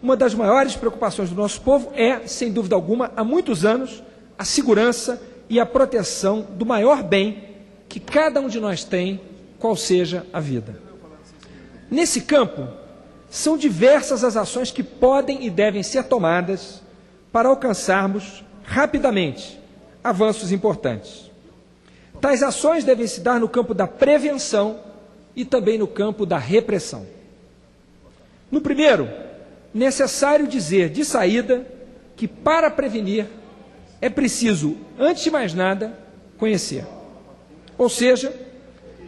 uma das maiores preocupações do nosso povo é, sem dúvida alguma, há muitos anos, a segurança e a proteção do maior bem que cada um de nós tem, qual seja a vida. Nesse campo, são diversas as ações que podem e devem ser tomadas para alcançarmos rapidamente avanços importantes. Tais ações devem se dar no campo da prevenção e também no campo da repressão. No primeiro, necessário dizer de saída que para prevenir é preciso, antes de mais nada, conhecer. Ou seja,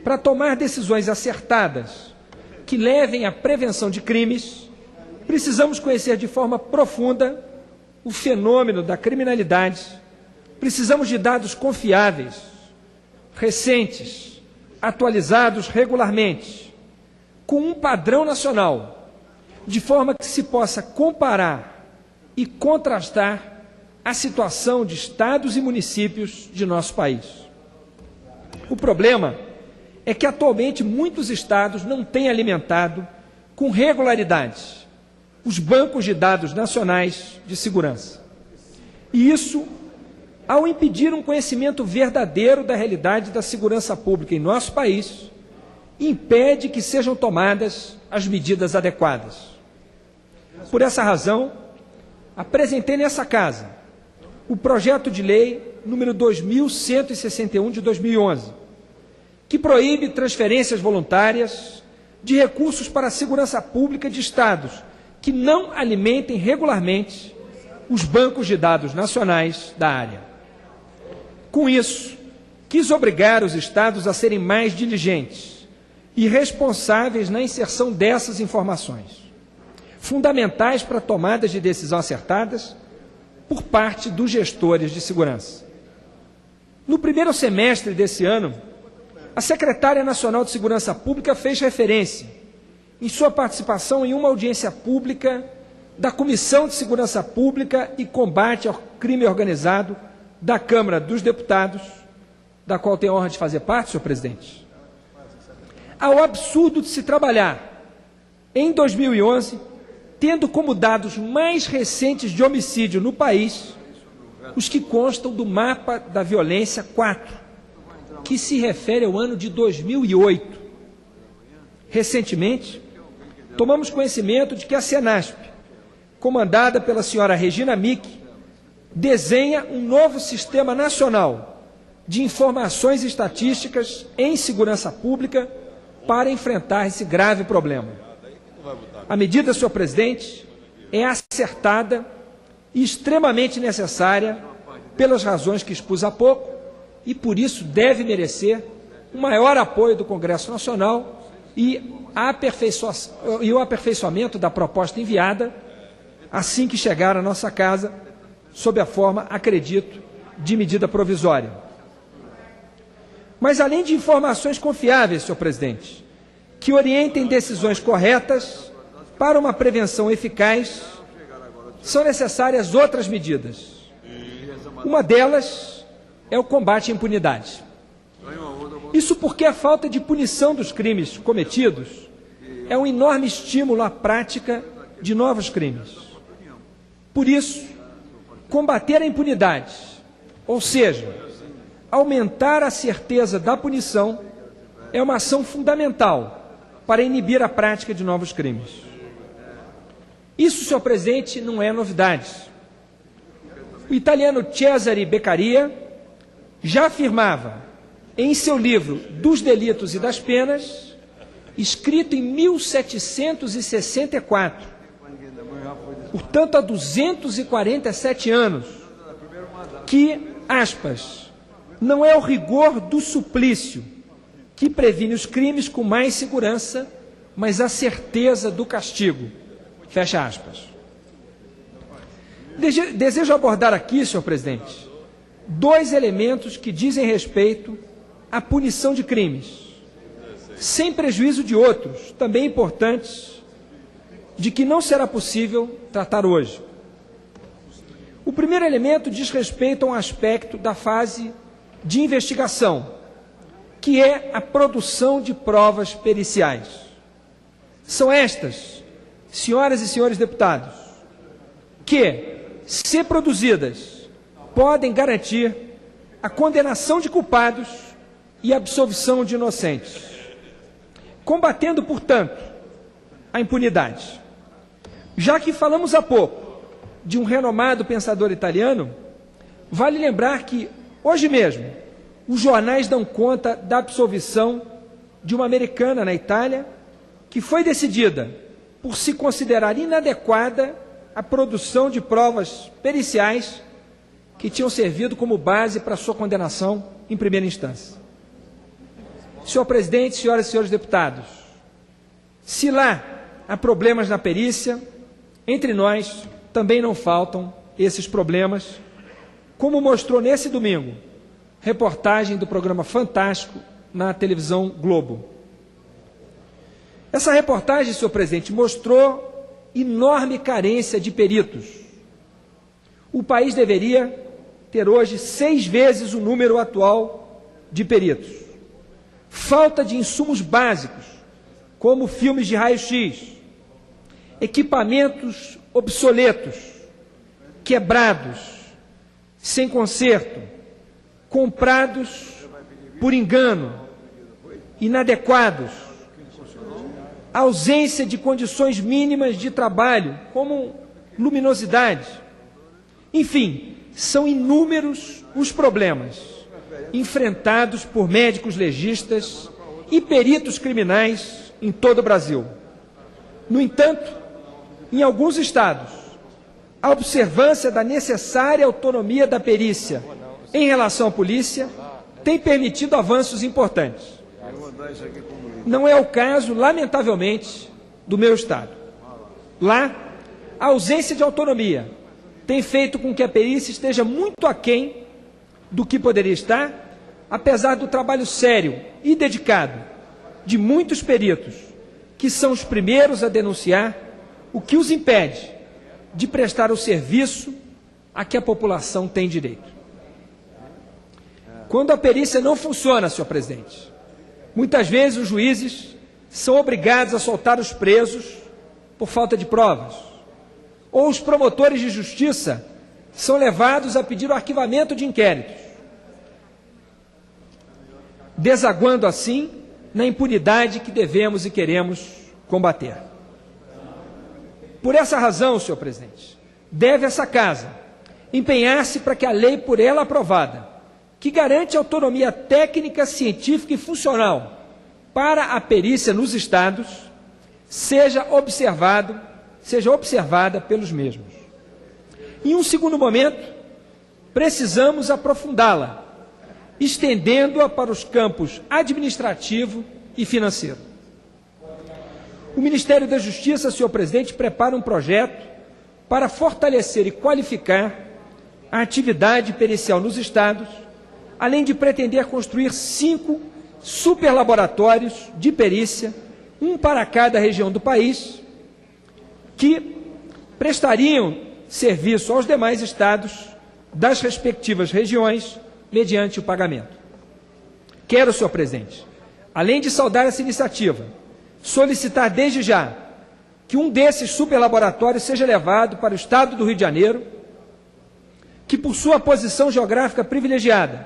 para tomar decisões acertadas que levem à prevenção de crimes, precisamos conhecer de forma profunda o fenômeno da criminalidade, precisamos de dados confiáveis, recentes, atualizados regularmente, com um padrão nacional, de forma que se possa comparar e contrastar a situação de estados e municípios de nosso país. O problema é que atualmente muitos estados não têm alimentado com regularidade os bancos de dados nacionais de segurança. E isso, ao impedir um conhecimento verdadeiro da realidade da segurança pública em nosso país, impede que sejam tomadas as medidas adequadas. Por essa razão, apresentei nessa casa o projeto de lei número 2161 de 2011, que proíbe transferências voluntárias de recursos para a segurança pública de estados que não alimentem regularmente os bancos de dados nacionais da área. Com isso, quis obrigar os estados a serem mais diligentes e responsáveis na inserção dessas informações, fundamentais para tomadas de decisão acertadas por parte dos gestores de segurança. No primeiro semestre desse ano, a Secretária Nacional de Segurança Pública fez referência, em sua participação em uma audiência pública da Comissão de Segurança Pública e Combate ao Crime Organizado da Câmara dos Deputados, da qual tenho a honra de fazer parte, senhor presidente, ao absurdo de se trabalhar, em 2011, tendo como dados mais recentes de homicídio no país, os que constam do Mapa da Violência 4, que se refere ao ano de 2008. Recentemente, tomamos conhecimento de que a Senasp, comandada pela senhora Regina Mick, desenha um novo sistema nacional de informações estatísticas em segurança pública para enfrentar esse grave problema. A medida, senhor presidente, é acertada e extremamente necessária pelas razões que expus há pouco e, por isso, deve merecer um maior apoio do Congresso Nacional e o aperfeiçoamento da proposta enviada, assim que chegar à nossa casa, sob a forma, acredito, de medida provisória. Mas, além de informações confiáveis, senhor presidente, que orientem decisões corretas para uma prevenção eficaz, são necessárias outras medidas. Uma delas é o combate à impunidade. Isso porque a falta de punição dos crimes cometidos é um enorme estímulo à prática de novos crimes. Por isso, combater a impunidade, ou seja, aumentar a certeza da punição, é uma ação fundamental para inibir a prática de novos crimes. Isso, senhor presidente, não é novidade. O italiano Cesare Beccaria já afirmava em seu livro Dos Delitos e das Penas, escrito em 1764, portanto há 247 anos, que, aspas, não é o rigor do suplício que previne os crimes com mais segurança, mas a certeza do castigo. Fecha aspas. Desejo abordar aqui, senhor presidente, dois elementos que dizem respeito à punição de crimes, sem prejuízo de outros, também importantes, de que não será possível tratar hoje. O primeiro elemento diz respeito a um aspecto da fase de investigação, que é a produção de provas periciais. São estas, senhoras e senhores deputados, que, se produzidas, podem garantir a condenação de culpados e a absolvição de inocentes, combatendo, portanto, a impunidade. Já que falamos há pouco de um renomado pensador italiano, vale lembrar que, hoje mesmo, os jornais dão conta da absolvição de uma americana na Itália, que foi decidida por se considerar inadequada a produção de provas periciais que tinham servido como base para sua condenação em primeira instância. Senhor presidente, senhoras e senhores deputados, se lá há problemas na perícia, entre nós também não faltam esses problemas, como mostrou nesse domingo, reportagem do programa Fantástico na televisão Globo. Essa reportagem, senhor presidente, mostrou enorme carência de peritos. O país deveria ter hoje 6 vezes o número atual de peritos. Falta de insumos básicos, como filmes de raio-x, equipamentos obsoletos, quebrados, sem conserto, comprados por engano, inadequados, ausência de condições mínimas de trabalho, como luminosidade. Enfim, são inúmeros os problemas enfrentados por médicos legistas e peritos criminais em todo o Brasil. No entanto, em alguns estados, a observância da necessária autonomia da perícia em relação à polícia tem permitido avanços importantes. Não é o caso, lamentavelmente, do meu estado. Lá, a ausência de autonomia tem feito com que a perícia esteja muito aquém do que poderia estar, apesar do trabalho sério e dedicado de muitos peritos, que são os primeiros a denunciar o que os impede de prestar o serviço a que a população tem direito. Quando a perícia não funciona, senhor presidente, muitas vezes os juízes são obrigados a soltar os presos por falta de provas, ou os promotores de justiça são levados a pedir o arquivamento de inquéritos, desaguando assim na impunidade que devemos e queremos combater. Por essa razão, senhor presidente, deve essa casa empenhar-se para que a lei por ela aprovada, que garante autonomia técnica, científica e funcional para a perícia nos estados, seja observada pelos mesmos. Em um segundo momento, precisamos aprofundá-la, estendendo-a para os campos administrativo e financeiro. O Ministério da Justiça, senhor presidente, prepara um projeto para fortalecer e qualificar a atividade pericial nos estados, além de pretender construir 5 superlaboratórios de perícia, um para cada região do país, que prestariam serviço aos demais estados das respectivas regiões mediante o pagamento. Quero, senhor presidente, além de saudar essa iniciativa, solicitar desde já que um desses superlaboratórios seja levado para o estado do Rio de Janeiro, que por sua posição geográfica privilegiada,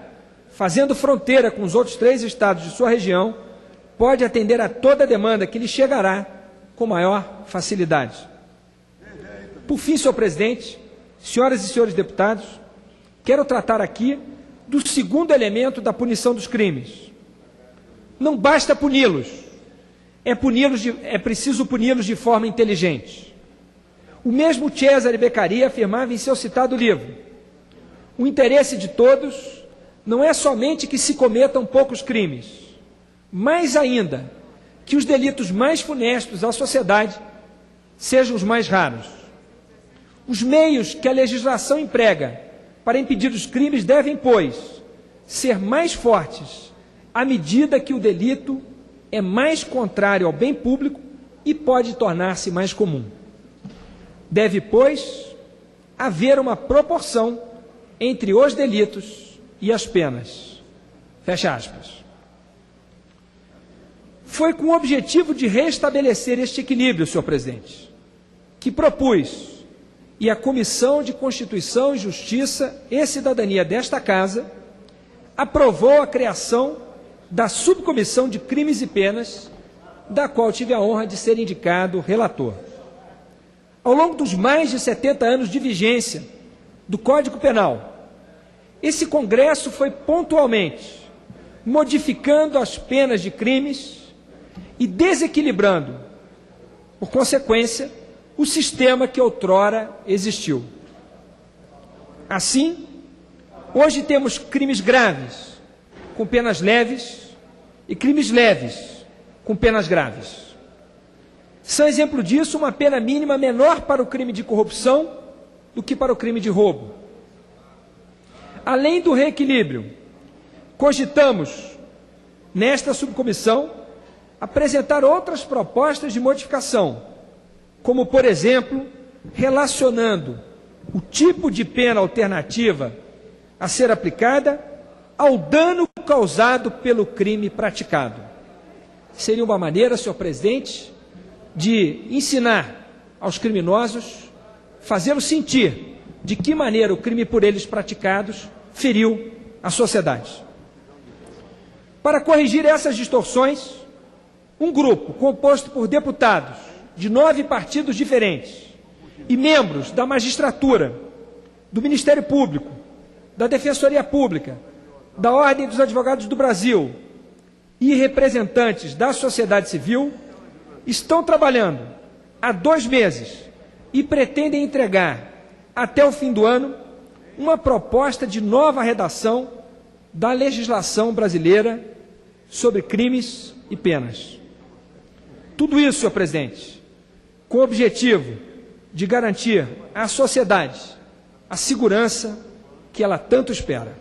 fazendo fronteira com os outros 3 estados de sua região, pode atender a toda a demanda que lhe chegará com maior facilidade. Por fim, senhor presidente, senhoras e senhores deputados, quero tratar aqui do segundo elemento da punição dos crimes. Não basta puni-los, é preciso puni-los de forma inteligente. O mesmo Cesare Beccaria afirmava em seu citado livro: o interesse de todos não é somente que se cometam poucos crimes, mais ainda que os delitos mais funestos à sociedade sejam os mais raros. Os meios que a legislação emprega para impedir os crimes devem, pois, ser mais fortes à medida que o delito é mais contrário ao bem público e pode tornar-se mais comum. Deve, pois, haver uma proporção entre os delitos e as penas. Fecha aspas. Foi com o objetivo de restabelecer este equilíbrio, senhor presidente, que propus e a Comissão de Constituição e Justiça e Cidadania desta Casa aprovou a criação da Subcomissão de Crimes e Penas, da qual tive a honra de ser indicado relator. Ao longo dos mais de 70 anos de vigência do Código Penal, esse Congresso foi pontualmente modificando as penas de crimes e desequilibrando, por consequência, o sistema que outrora existiu. Assim, hoje temos crimes graves, com penas leves, e crimes leves, com penas graves. São exemplo disso uma pena mínima menor para o crime de corrupção do que para o crime de roubo. Além do reequilíbrio, cogitamos, nesta subcomissão, apresentar outras propostas de modificação, como, por exemplo, relacionando o tipo de pena alternativa a ser aplicada ao dano causado pelo crime praticado. Seria uma maneira, senhor presidente, de ensinar aos criminosos, fazê-los sentir de que maneira o crime por eles praticados feriu a sociedade. Para corrigir essas distorções, um grupo composto por deputados de 9 partidos diferentes e membros da magistratura, do Ministério Público, da Defensoria Pública, da Ordem dos Advogados do Brasil e representantes da sociedade civil estão trabalhando há 2 meses e pretendem entregar, até o fim do ano, uma proposta de nova redação da legislação brasileira sobre crimes e penas. Tudo isso, senhor presidente, com o objetivo de garantir à sociedade a segurança que ela tanto espera.